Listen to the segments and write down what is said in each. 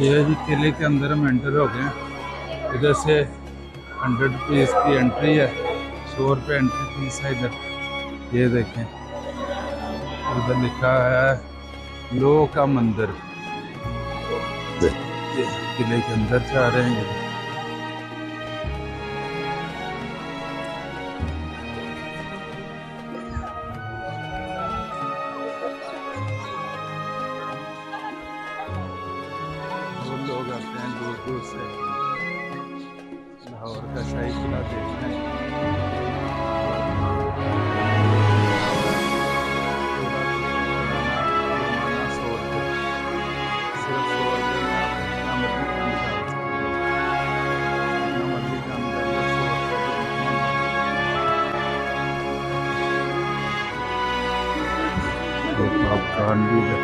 ये जी किले के अंदर हम एंटर हो गए। इधर से 100 रुपीज़ की एंट्री है, 100 रुपये एंट्री फीस है इधर। ये देखें, इधर लिखा है लो का मंदिर। ये किले के अंदर जा रहे हैं। वो लोग आते हैं दूर दूर से लाहौर का शाही किला देखने। पॉपकॉर्न भी है।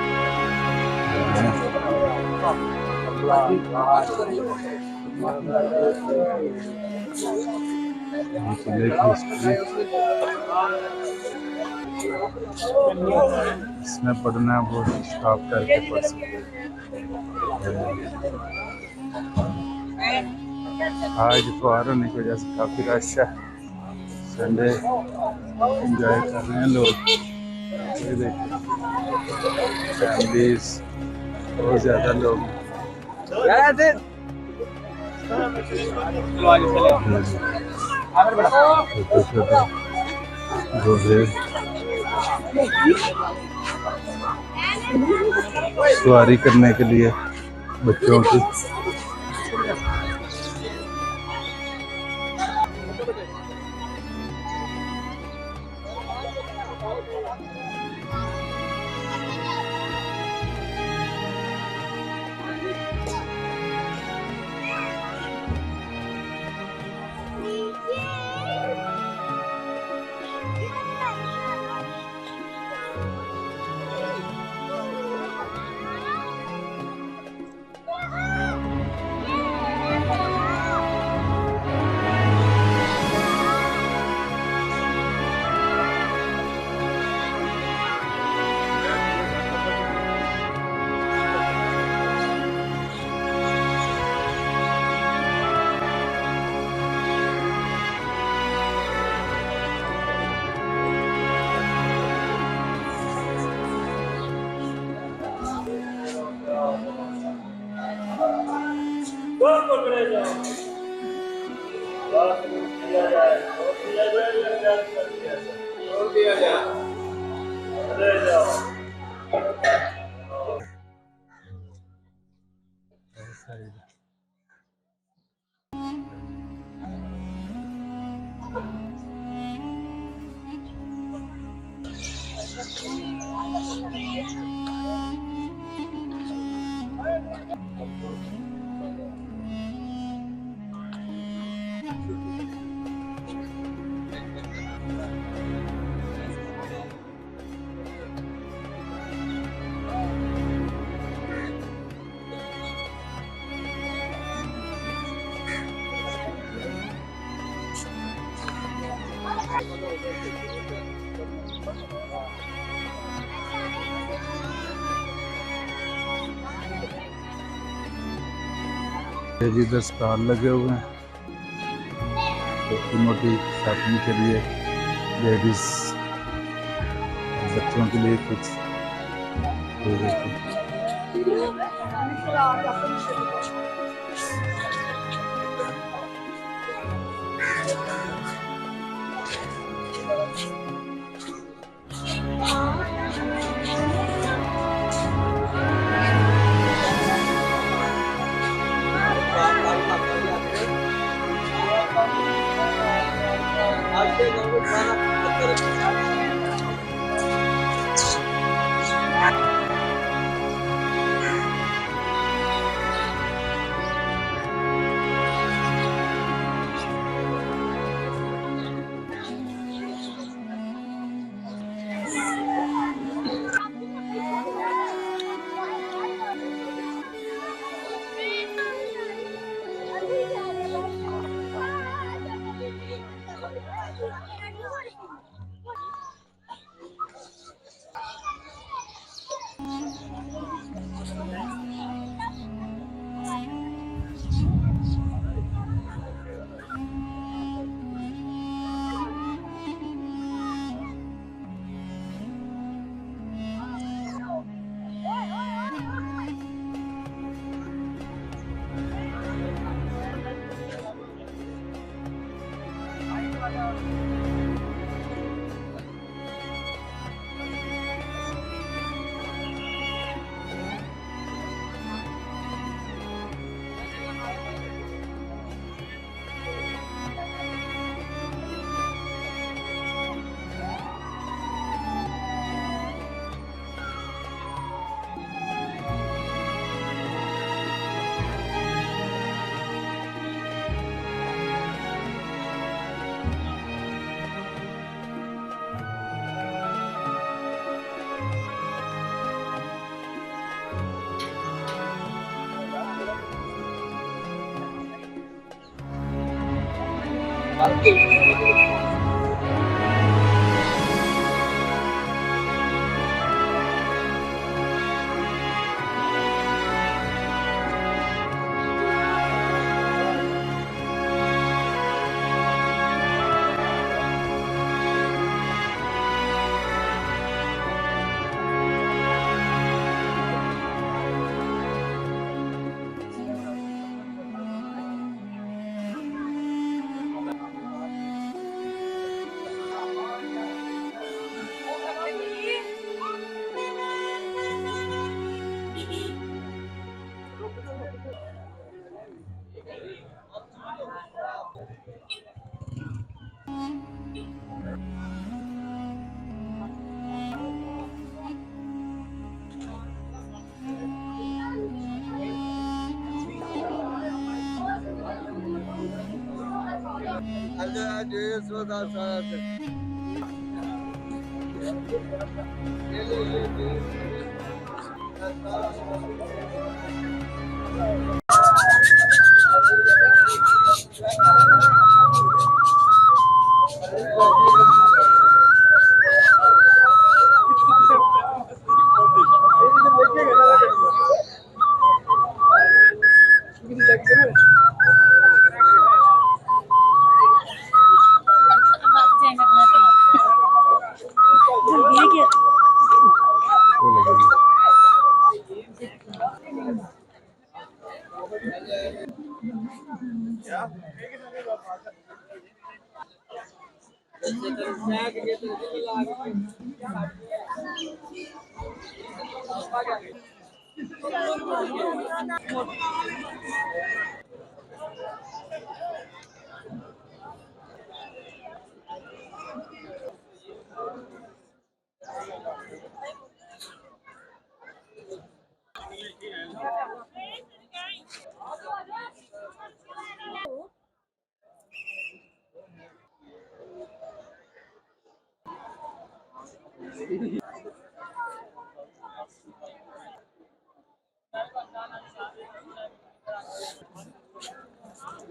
इसमें पढ़ना है वो स्टॉप करके पढ़ सकते। आज इतवार होने की वजह से काफ़ी रश है। संडे एंजॉय कर रहे हैं लोग। ये देखिए फैमिलीज, बहुत ज़्यादा लोग। सवारी करने के लिए बच्चों की। इधर स्टॉल लगे हुए हैं छोटी मोटी शॉपिंग के लिए, लेडीज बच्चों के लिए कुछ।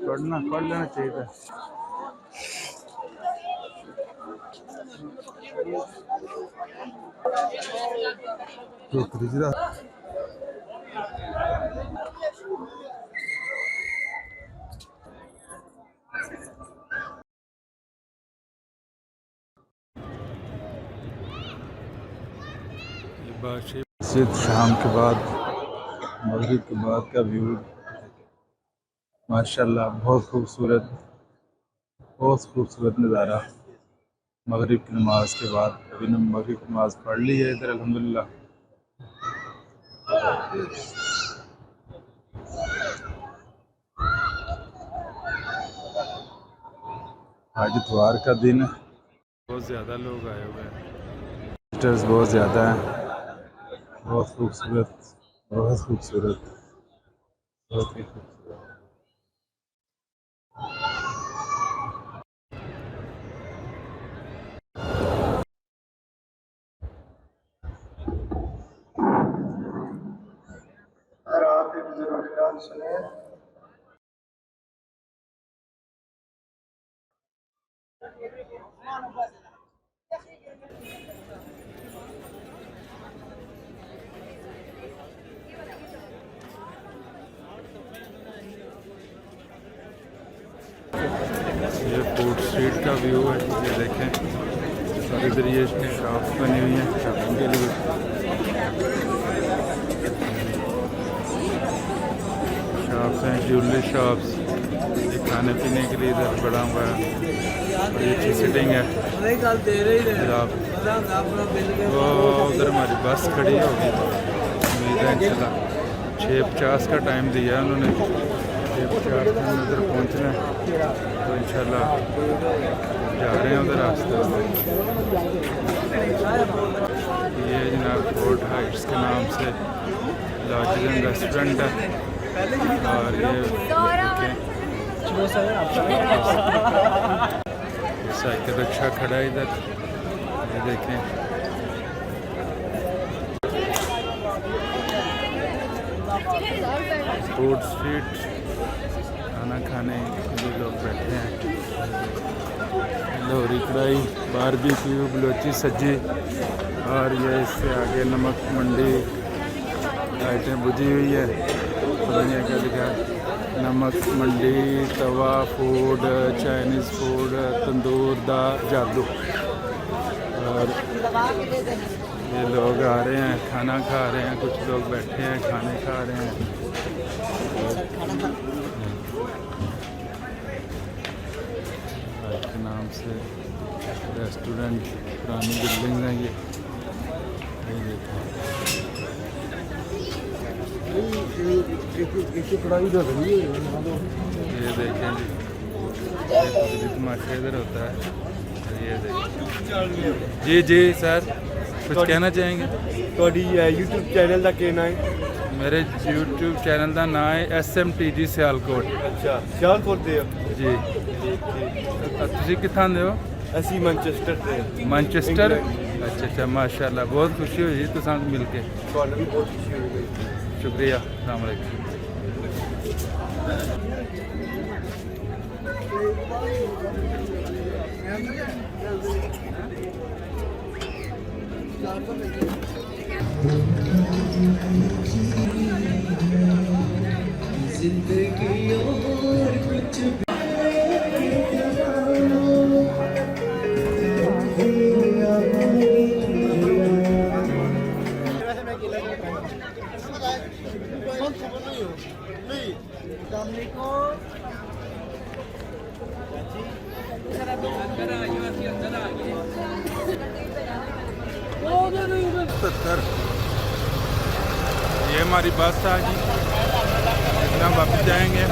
पढ़ना पढ़ लेना चाहिए था। तो खरीदा मस्जिद शाम के बाद मगरिब के बाद का व्यू माशाल्लाह बहुत खूबसूरत नज़ारा। मगरिब की नमाज के बाद अभी मगरिब की नमाज पढ़ ली है इधर अल्हम्दुलिल्लाह। आज इतवार का दिन है, बहुत ज़्यादा लोग आए हुए हैं, विजिटर्स बहुत ज़्यादा हैं। बहुत खूबसूरत बहुत खूबसूरत बहुत ही खूबसूरत। ये फूड स्ट्रीट का व्यू है, ये देखें। और इधर ये शॉप्स बनी हुई हैं शॉपिंग के लिए। शॉप्स हैं, ज्वेलरी शॉप्स, एक खाने पीने के लिए इधर बड़ा हुआ है, बड़ी अच्छी सिटिंग है। आप वो उधर हमारी बस खड़ी होगी, उम्मीद है इंशाल्लाह 6:50 का टाइम दिया है उन्होंने, 6:50 में उधर पहुँचना है, तो इंशाल्लाह जा रहे हैं उधर रास्ते। ये जनाब फोर्ट हाइट्स के नाम से लार्जन रेस्टोरेंट है, और ये साइकिल रिक्शा खड़ा है इधर, ये देखें। फूड स्ट्रीट, खाना खाने के लिए लोग बैठे हैं। लोहरी कढ़ाई, बारबेक्यू, बलोची सज्जी, और ये इससे आगे नमक मंडी लाइटें बुझी हुई है, पता नहीं क्या लिखा है, नमक मंडी, तवा फूड, चाइनीज़ फूड, तंदूर दा जादू। और ये लोग आ रहे हैं, खाना खा रहे हैं, कुछ लोग बैठे हैं खाने खा रहे हैं। के नाम से रेस्टोरेंट, पुरानी बिल्डिंग है ये देखें। ये देखें जी, तमाशा इधर होता है। ये देखें जी जी सर, कुछ कहना चाहेंगे? यूट्यूब चैनल का क्या नाम है? मेरे यूट्यूब चैनल का नाम है SMTG सियालकोट। अच्छा, सियालकोट दे जी। तुसी कित्थां दे हो? असी मैनचेस्टर से। मैनचेस्टर? अच्छा अच्छा, माशाल्लाह, बहुत खुशी हुई तुसां मिल के। ਤੁਹਾਨੂੰ भी बहुत खुशी हुई। शुक्रिया, अस्सलाम वालेकुम। जिंदगी और कुछ ये हमारी बस आ गई, इतना वापस जाएंगे।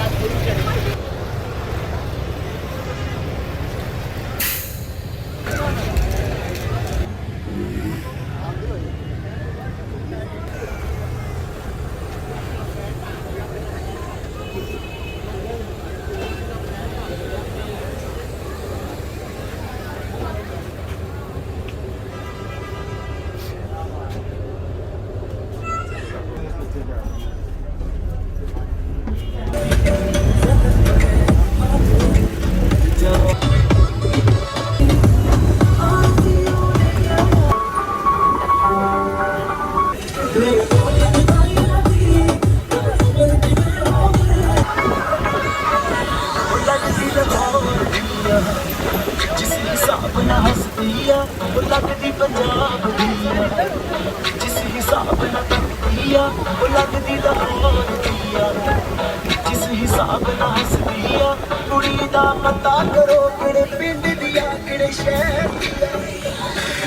जिस हिसाब ना हंसदिया वो लगदी पंजाब दिया, जिस हिसाब ना तकदिया वो लगदी लाहौर दिया, जिस हिसाब ना हंसदिया कुड़ी दा पता करो किहड़े पिंड दिया किहड़े शहर दिया,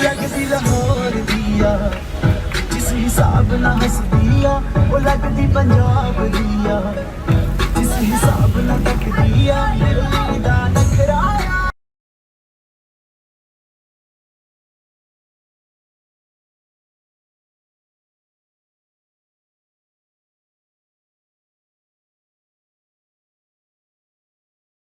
लगदी लाहौर दिया, जिस हिसाब ना हंसदिया वो लगदी पंजाब दिया, जिस हिसाब ना तकदिया दिल दा